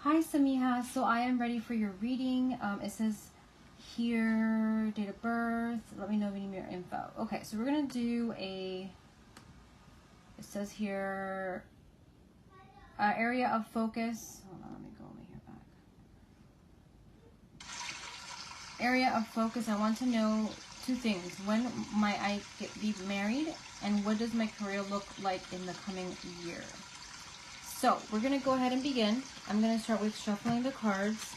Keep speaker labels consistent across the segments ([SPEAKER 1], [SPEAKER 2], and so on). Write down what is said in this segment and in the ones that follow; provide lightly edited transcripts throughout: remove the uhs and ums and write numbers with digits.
[SPEAKER 1] Hi Samiha, so I am ready for your reading. It says here, date of birth, let me know if you need more info. Okay, so we're going to do it says here, area of focus. Hold on, let me go over here back. Area of focus, I want to know two things. When might I be married, and what does my career look like in the coming year? So we're going to go ahead and begin. I'm going to start with shuffling the cards,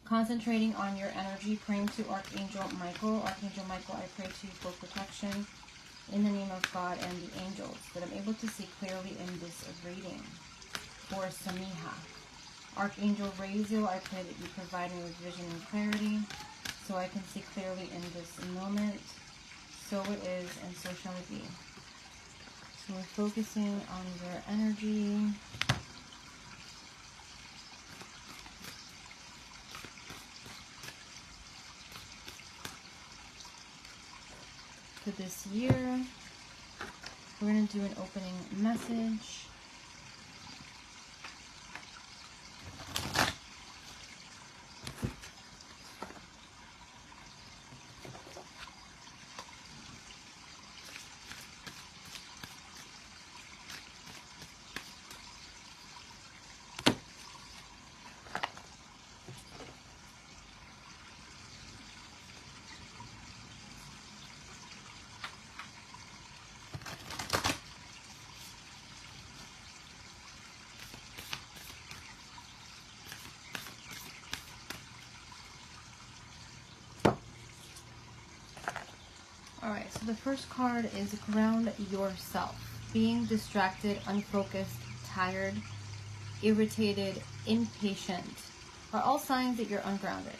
[SPEAKER 1] concentrating on your energy, praying to Archangel Michael. Archangel Michael, I pray to you for protection in the name of God and the angels, that I'm able to see clearly in this reading for Samiha. Archangel Raziel, I pray that you provide me with vision and clarity so I can see clearly in this moment. So it is, and so shall it be. So we're focusing on your energy. For this year, we're going to do an opening message. Alright, so the first card is ground yourself. Being distracted, unfocused, tired, irritated, impatient are all signs that you're ungrounded.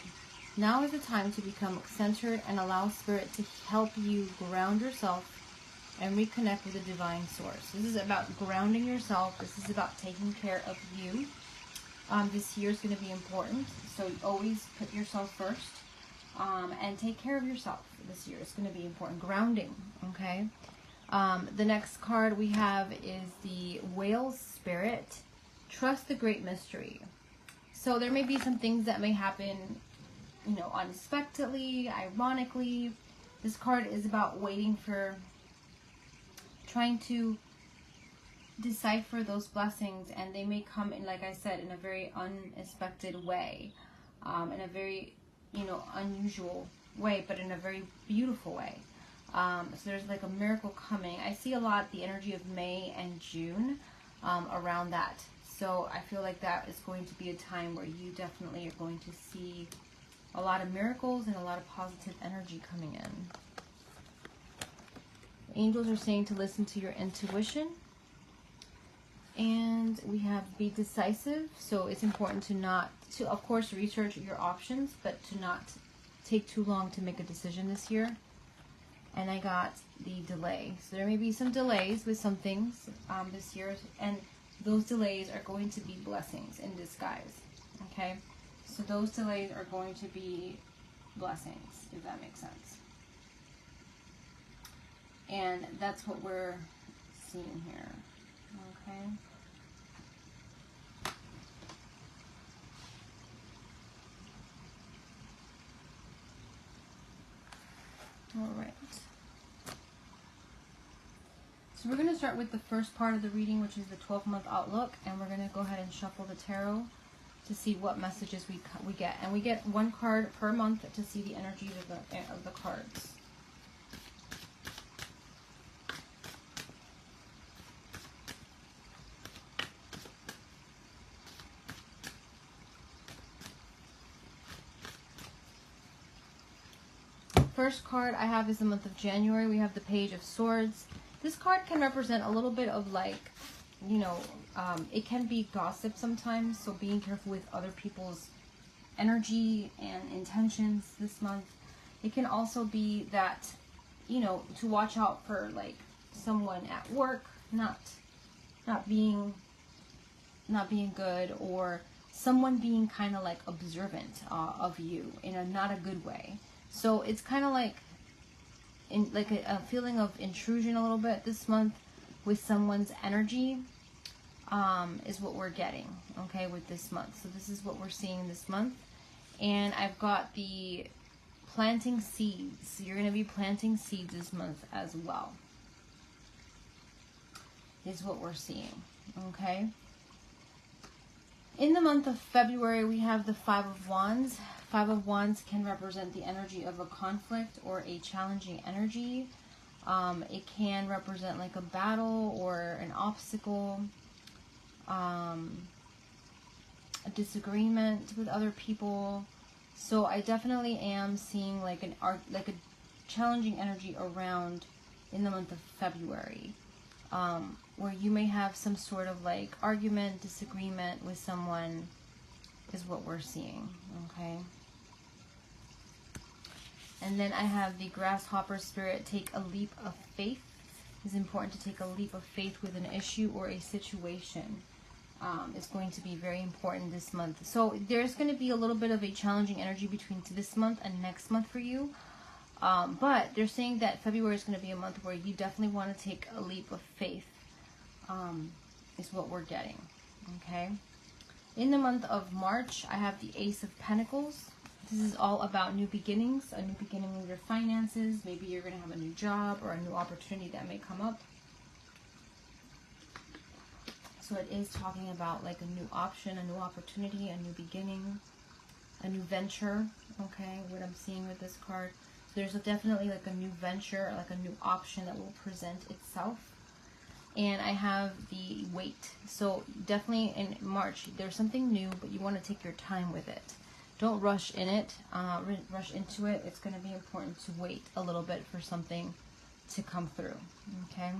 [SPEAKER 1] Now is the time to become centered and allow Spirit to help you ground yourself and reconnect with the divine source. This is about grounding yourself. This is about taking care of you. This year is going to be important, so always put yourself first. And take care of yourself this year. It's going to be important. Grounding, okay? The next card we have is the Whale Spirit. Trust the great mystery. So there may be some things that may happen, you know, unexpectedly, ironically. This card is about waiting for, trying to decipher those blessings, and they may come in, like I said, in a very unexpected way, in a very, you know, unusual way, but in a very beautiful way. So there's like a miracle coming. I see a lot the energy of May and June around that. So I feel like that is going to be a time where you definitely are going to see a lot of miracles and a lot of positive energy coming in. Angels are saying to listen to your intuition. And we have be decisive. So it's important to not, to of course research your options, but to not take too long to make a decision this year. And I got the delay. So there may be some delays with some things this year, and those delays are going to be blessings in disguise. Okay? So those delays are going to be blessings, if that makes sense. And that's what we're seeing here. Okay. All right. So we're going to start with the first part of the reading, which is the 12-month outlook, and we're going to go ahead and shuffle the tarot to see what messages we get. And we get one card per month to see the energies of the cards. First card I have is the month of January. We have the Page of Swords. This card can represent a little bit of, like, you know, it can be gossip sometimes, so being careful with other people's energy and intentions this month. It can also be that, you know, to watch out for, like, someone at work not being good, or someone being kind of like observant of you in a not a good way. So it's kind of like a feeling of intrusion a little bit this month with someone's energy. is what we're getting, okay, with this month. So this is what we're seeing this month. And I've got the planting seeds. You're going to be planting seeds this month as well, is what we're seeing, okay? In the month of February, we have the Five of Wands. Five of Wands can represent the energy of a conflict or a challenging energy. It can represent like a battle or an obstacle, a disagreement with other people. So I definitely am seeing like a challenging energy around in the month of February, where you may have some sort of like argument, disagreement with someone, is what we're seeing, okay? And then I have the grasshopper spirit. Take a leap of faith. It's important to take a leap of faith with an issue or a situation. It's going to be very important this month. So there's going to be a little bit of a challenging energy between this month and next month for you. But they're saying that February is going to be a month where you definitely want to take a leap of faith, is what we're getting, okay? In the month of March, I have the Ace of Pentacles. This is all about new beginnings, a new beginning with your finances. Maybe you're going to have a new job or a new opportunity that may come up. So it is talking about like a new option, a new opportunity, a new beginning, a new venture, okay, what I'm seeing with this card. So there's definitely like a new venture, like a new option that will present itself. And I have the Wait. So definitely in March, there's something new, but you want to take your time with it. Don't rush in it, rush into it. It's going to be important to wait a little bit for something to come through, okay?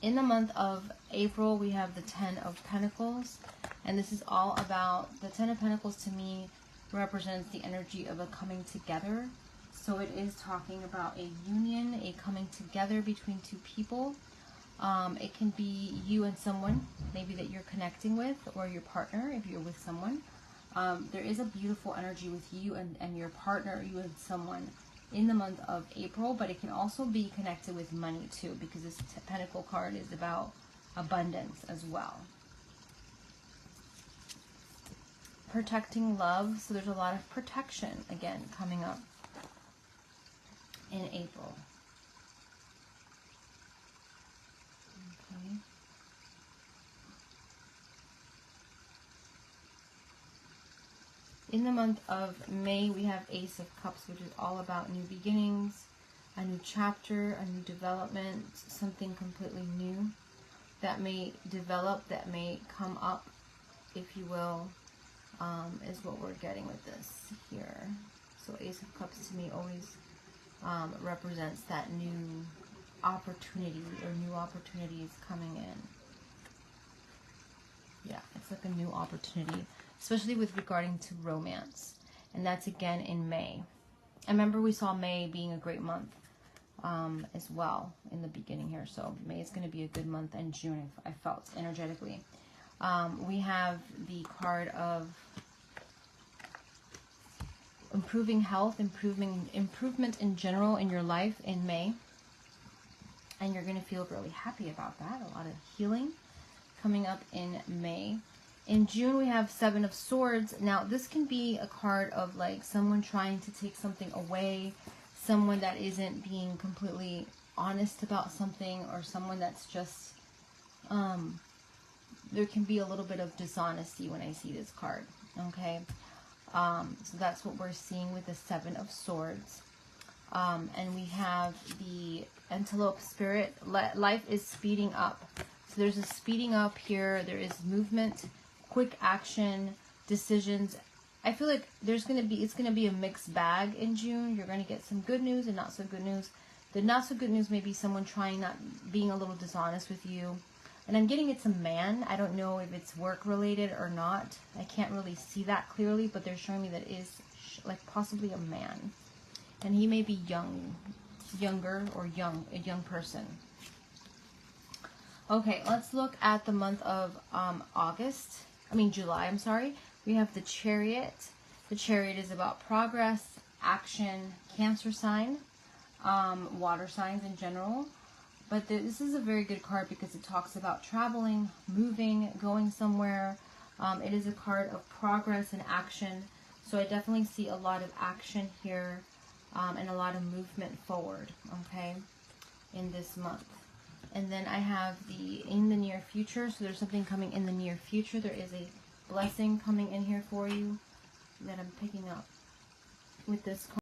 [SPEAKER 1] In the month of April, we have the Ten of Pentacles, and this is all about, the Ten of Pentacles to me represents the energy of a coming together. So it is talking about a union, a coming together between two people. It can be you and someone, maybe that you're connecting with, or your partner if you're with someone. There is a beautiful energy with you and your partner, you and someone, in the month of April, but it can also be connected with money too, because this Pentacle card is about abundance as well. Protecting love, so there's a lot of protection, again, coming up in April. Okay. In the month of May, we have Ace of Cups, which is all about new beginnings, a new chapter, a new development, something completely new that may develop, that may come up, if you will, is what we're getting with this here. So Ace of Cups to me always represents that new opportunity or new opportunities coming in. Yeah, it's like a new opportunity, especially with regarding to romance. And that's again in May. I remember we saw May being a great month as well in the beginning here. So May is going to be a good month, and June, I felt energetically. We have the card of improving health, improvement in general in your life in May. And you're going to feel really happy about that. A lot of healing coming up in May. In June, we have Seven of Swords. Now, this can be a card of like someone trying to take something away, someone that isn't being completely honest about something, or someone that's just, there can be a little bit of dishonesty when I see this card, okay? So that's what we're seeing with the Seven of Swords. And we have the Antelope Spirit. Life is speeding up. So there's a speeding up here. There is movement, quick action, decisions. I feel like it's going to be a mixed bag in June. You're going to get some good news and not so good news. The not so good news may be someone being a little dishonest with you. And I'm getting it's a man. I don't know if it's work related or not. I can't really see that clearly, but they're showing me that it is like possibly a man. And he may be younger or a young person. Okay, let's look at the month of July, I'm sorry. We have the Chariot. The Chariot is about progress, action, Cancer sign, water signs in general. But this is a very good card because it talks about traveling, moving, going somewhere. It is a card of progress and action. So I definitely see a lot of action here and a lot of movement forward, okay, in this month. And then I have the in the near future. So there's something coming in the near future. There is a blessing coming in here for you that I'm picking up with this card.